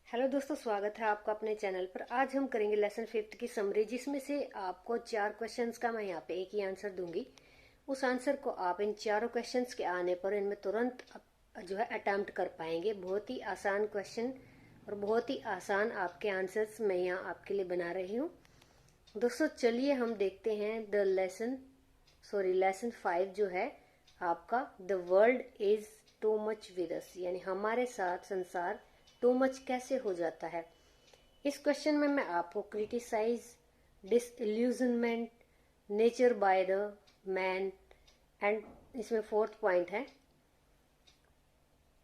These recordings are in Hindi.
हेलो दोस्तों, स्वागत है आपका अपने चैनल पर। आज हम करेंगे लेसन फिफ्थ की समरी, जिसमें से आपको 4 क्वेश्चंस का मैं यहाँ पे एक ही आंसर दूंगी। उस आंसर को आप इन चारों क्वेश्चंस के आने पर इनमें तुरंत जो है अटेम्प्ट कर पाएंगे। बहुत ही आसान क्वेश्चन और बहुत ही आसान आपके आंसर्स मैं यहाँ आपके लिए बना रही हूँ। दोस्तों चलिए हम देखते हैं लेसन 5 जो है आपका, the world is too much with us, यानी हमारे साथ संसार टू मच कैसे हो जाता है। इस क्वेश्चन में मैं आपको criticize, disillusionment, nature by the man and इसमें फोर्थ पॉइंट है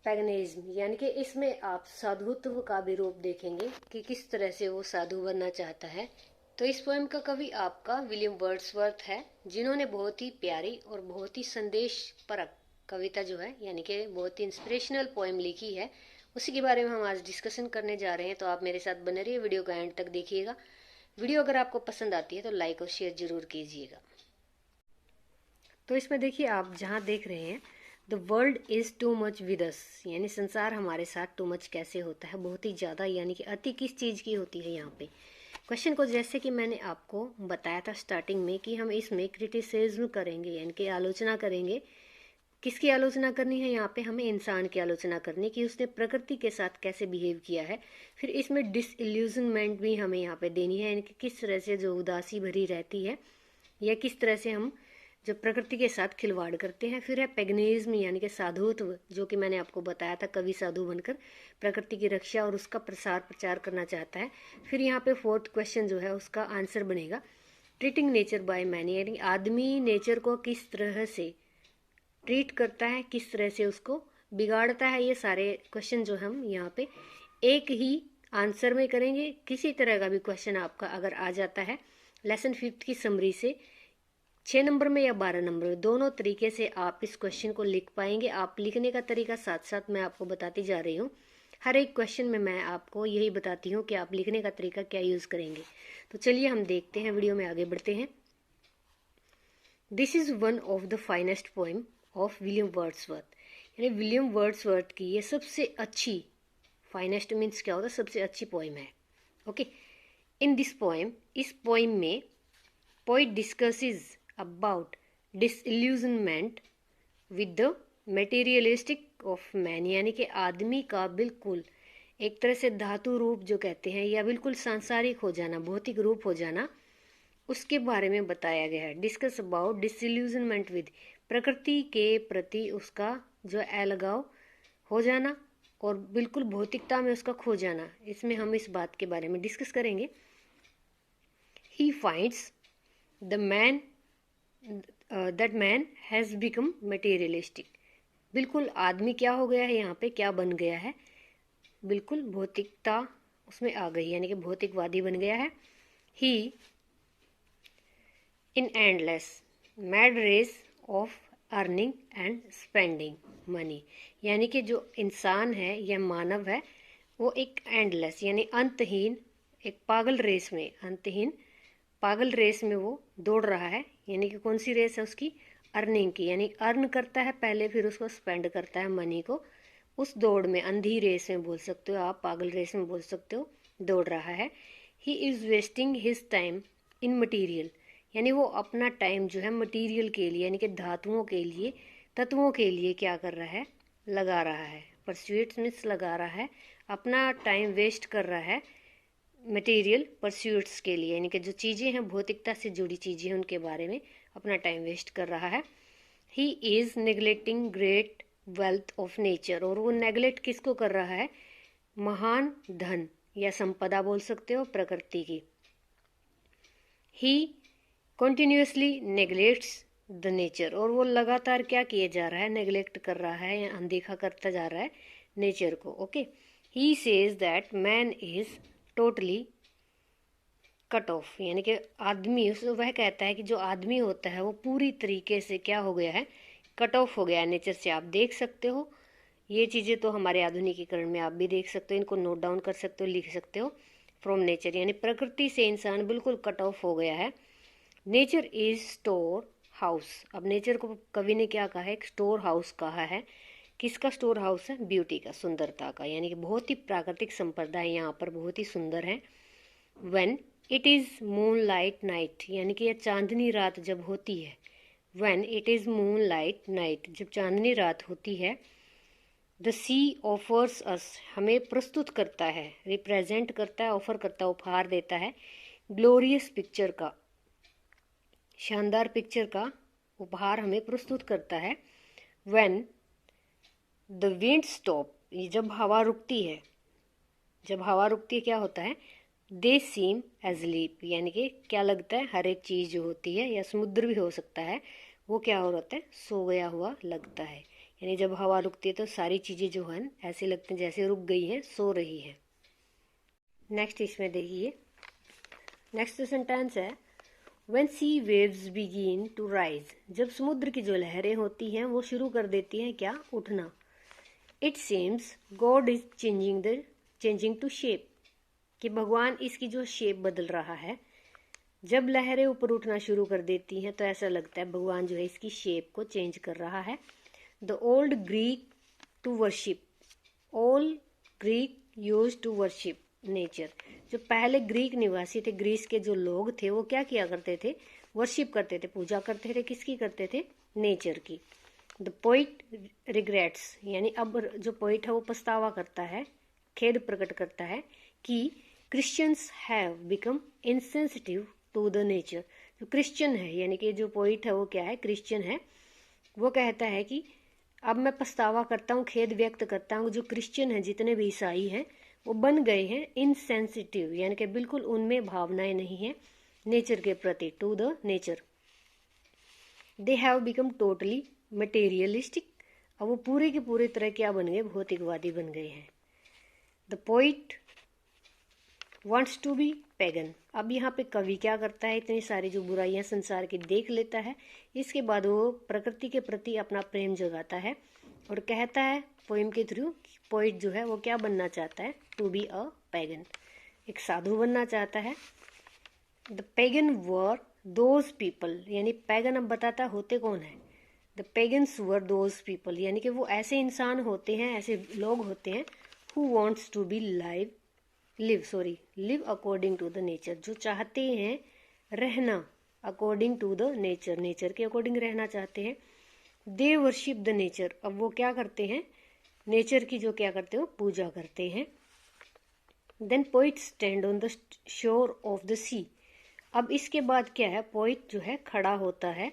पैगनेज्म, यानी कि इसमें आप साधुत्व का भी रूप देखेंगे कि किस तरह से वो साधु बनना चाहता है। तो इस पोएम का कवि आपका विलियम वर्ड्सवर्थ है, जिन्होंने बहुत ही प्यारी और बहुत ही संदेश परक कविता जो है, यानी कि बहुत ही इंस्पिरेशनल पोएम लिखी है। उसी के बारे में हम आज डिस्कशन करने जा रहे हैं। तो आप मेरे साथ बने रहिए, वीडियो को एंड तक देखिएगा। वीडियो अगर आपको पसंद आती है तो लाइक और शेयर जरूर कीजिएगा। तो इसमें देखिए, आप जहाँ देख रहे हैं the world is too much with us, यानी संसार हमारे साथ टू मच कैसे होता है, बहुत ही ज़्यादा, यानी कि अति किस चीज़ की होती है। यहाँ पे क्वेश्चन को जैसे कि मैंने आपको बताया था स्टार्टिंग में कि हम इसमें क्रिटिसिज्म करेंगे, यानी कि आलोचना करेंगे। किसकी आलोचना करनी है? यहाँ पे हमें इंसान की आलोचना करनी कि उसने प्रकृति के साथ कैसे बिहेव किया है। फिर इसमें डिसइल्यूजनमेंट भी हमें यहाँ पे देनी है, यानी कि किस तरह से जो उदासी भरी रहती है या किस तरह से हम जो प्रकृति के साथ खिलवाड़ करते हैं। फिर है पेगनिज्म, यानी कि साधुत्व, जो कि मैंने आपको बताया था, कवि साधु बनकर प्रकृति की रक्षा और उसका प्रसार प्रचार करना चाहता है। फिर यहाँ पे फोर्थ क्वेश्चन जो है उसका आंसर बनेगा ट्रीटिंग नेचर बाय मैन, यानी आदमी नेचर को किस तरह से ट्रीट करता है, किस तरह से उसको बिगाड़ता है। ये सारे क्वेश्चन जो हम यहाँ पे एक ही आंसर में करेंगे। किसी तरह का भी क्वेश्चन आपका अगर आ जाता है लेसन फिफ्थ की समरी से 6 नंबर में या 12 नंबर में, दोनों तरीके से आप इस क्वेश्चन को लिख पाएंगे। आप लिखने का तरीका साथ साथ मैं आपको बताती जा रही हूँ। हर एक क्वेश्चन में मैं आपको यही बताती हूँ कि आप लिखने का तरीका क्या यूज़ करेंगे। तो चलिए हम देखते हैं, वीडियो में आगे बढ़ते हैं। This is one of the finest poem of William Wordsworth, यानी विलियम वर्ड्सवर्थ की ये सबसे अच्छी, फाइनेस्ट मीन्स क्या होता है, सबसे अच्छी पोएम है। ओके, इन दिस पोएम, इस पोएम में poet discusses about disillusionment with the materialistic of man, यानी कि आदमी का बिल्कुल एक तरह से धातु रूप जो कहते हैं, या बिल्कुल सांसारिक हो जाना, भौतिक रूप हो जाना, उसके बारे में बताया गया है। डिस्कस अबाउट डिसइल्यूजनमेंट विद, प्रकृति के प्रति उसका जो अलगाव हो जाना और बिल्कुल भौतिकता में उसका खो जाना, इसमें हम इस बात के बारे में डिस्कस करेंगे। He finds the man that man has become materialistic, बिल्कुल आदमी क्या हो गया है, यहाँ पे क्या बन गया है, बिल्कुल भौतिकता उसमें आ गई, यानी कि भौतिकवादी बन गया है। He in endless mad race of earning and spending money, यानी कि जो इंसान है या मानव है वो एक एंडलेस यानी अंतहीन एक पागल रेस में, अंतहीन पागल रेस में वो दौड़ रहा है। यानी कि कौन सी रेस है उसकी? अर्निंग की, यानी अर्न करता है पहले, फिर उसको स्पेंड करता है मनी को। उस दौड़ में, अंधी रेस में बोल सकते हो आप, पागल रेस में बोल सकते हो, दौड़ रहा है। He is wasting his time in material, यानी वो अपना टाइम जो है मटेरियल के लिए, यानी कि धातुओं के लिए, तत्वों के लिए क्या कर रहा है? लगा रहा है। परस्यूट्स मीन्स लगा रहा है, अपना टाइम वेस्ट कर रहा है मटेरियल परस्यूट्स के लिए, यानी कि जो चीज़ें हैं, भौतिकता से जुड़ी चीज़ें हैं, उनके बारे में अपना टाइम वेस्ट कर रहा है। He is neglecting great wealth of nature, और वो नेग्लेक्ट किसको कर रहा है? महान धन या संपदा बोल सकते हो, प्रकृति की। ही कॉन्टिन्यूसली नेग्लेक्ट्स द नेचर, और वो लगातार क्या किए जा रहा है? नेग्लेक्ट कर रहा है या अनदेखा करता जा रहा है नेचर को। Okay, he says that man is totally cut off, यानी कि आदमी, वह कहता है कि जो आदमी होता है वो पूरी तरीके से क्या हो गया है? कट ऑफ हो गया है नेचर से। आप देख सकते हो ये चीज़ें, तो हमारे आधुनिकीकरण में आप भी देख सकते हो, इनको नोट डाउन कर सकते हो, लिख सकते हो। फ्रॉम नेचर, यानी प्रकृति से इंसान बिल्कुल कट ऑफ हो गया है। नेचर इज स्टोर हाउस, अब नेचर को कवि ने क्या कहा है? एक स्टोर हाउस कहा है, किसका स्टोर हाउस है? ब्यूटी का, सुंदरता का, यानी कि बहुत ही प्राकृतिक संपदा है यहाँ पर, बहुत ही सुंदर है। When it is moon light night, यानी कि यह चांदनी रात जब होती है। When it is moon light night, जब चांदनी रात होती है। द सी ऑफर्स अस, हमें प्रस्तुत करता है, रिप्रेजेंट करता है, ऑफर करता है, उपहार देता है ग्लोरियस पिक्चर का, शानदार पिक्चर का उपहार हमें प्रस्तुत करता है। व्हेन द विंड स्टॉप, जब हवा रुकती है, जब हवा रुकती है क्या होता है? दे सीम एजलीप, यानी कि क्या लगता है? हर एक चीज़ जो होती है, या समुद्र भी हो सकता है, वो क्या हो रहता है? सो गया हुआ लगता है। यानी जब हवा रुकती है तो सारी चीज़ें जो हैं ऐसे लगते हैं जैसे रुक गई हैं, सो रही है। नेक्स्ट इसमें देखिए, नेक्स्ट सेंटेंस है When sea waves begin to rise, जब समुद्र की जो लहरें होती हैं वो शुरू कर देती हैं क्या? उठना। It seems God is changing to shape, कि भगवान इसकी जो शेप बदल रहा है। जब लहरें ऊपर उठना शुरू कर देती हैं तो ऐसा लगता है भगवान जो है इसकी शेप को चेंज कर रहा है। The old Greek to worship, all Greek used to worship nature, जो पहले ग्रीक निवासी थे, ग्रीस के जो लोग थे, वो क्या किया करते थे? वर्शिप करते थे, पूजा करते थे, किसकी करते थे? नेचर की। द पोइट रिग्रेट्स, यानी अब जो पोइट है वो पछतावा करता है, खेद प्रकट करता है कि Christians have become insensitive to the nature, जो क्रिश्चियन है, यानी कि जो पोइट है वो क्या है? क्रिश्चियन है। वो कहता है कि अब मैं पछतावा करता हूँ, खेद व्यक्त करता हूँ, जो क्रिश्चियन है, जितने भी ईसाई हैं, वो बन गए हैं इनसेंसिटिव, यानी कि बिल्कुल उनमें भावनाएं नहीं है नेचर के प्रति, to the nature. They have become totally materialistic, अब वो पूरे के पूरे तरह क्या बन गए? भौतिकवादी बन गए हैं। The poet wants to be pagan, अब यहाँ पे कवि क्या करता है? इतनी सारी जो बुराइयां संसार की देख लेता है, इसके बाद वो प्रकृति के प्रति अपना प्रेम जगाता है और कहता है पोइम के थ्रू, पोइट जो है वो क्या बनना चाहता है? टू बी अ पैगन, एक साधु बनना चाहता है। The pagan were those people, यानी पैगन अब बताता होते कौन है? द पैगन्स वर दोज पीपल, यानी कि वो ऐसे इंसान होते हैं, ऐसे लोग होते हैं who wants to be live according to the nature, जो चाहते हैं रहना according to the nature, nature के अकॉर्डिंग रहना चाहते हैं। दे वर्शिप द नेचर, अब वो क्या करते हैं? नेचर की जो क्या करते हो? पूजा करते हैं। Then poet stand on the shore of the sea, अब इसके बाद क्या है? पोइट जो है खड़ा होता है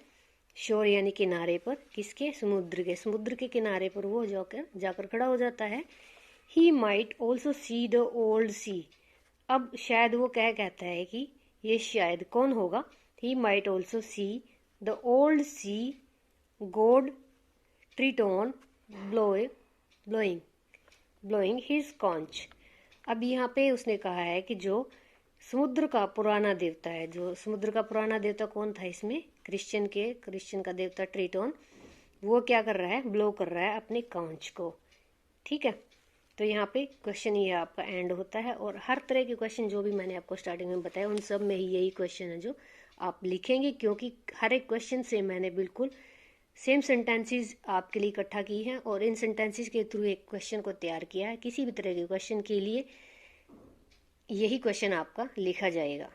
शोर यानी किनारे पर, किसके? समुद्र के किनारे पर वो जाकर खड़ा हो जाता है। He might also see the old sea, अब शायद वो कहता है कि ये शायद कौन होगा? He might also see the old sea god Triton blowing his conch, अब यहाँ पे उसने कहा है कि जो समुद्र का पुराना देवता है, जो समुद्र का पुराना देवता कौन था इसमें? क्रिश्चियन का देवता ट्रिटोन, वो क्या कर रहा है? ब्लो कर रहा है अपने कांच को। ठीक है, तो यहाँ पे क्वेश्चन ये आपका एंड होता है। और हर तरह के क्वेश्चन जो भी मैंने आपको स्टार्टिंग में बताया उन सब में ही यही क्वेश्चन है जो आप लिखेंगे, क्योंकि हर एक क्वेश्चन से मैंने बिल्कुल सेम सेंटेंसेस आपके लिए इकट्ठा की हैं और इन सेंटेंसेस के थ्रू एक क्वेश्चन को तैयार किया है। किसी भी तरह के क्वेश्चन के लिए यही क्वेश्चन आपका लिखा जाएगा।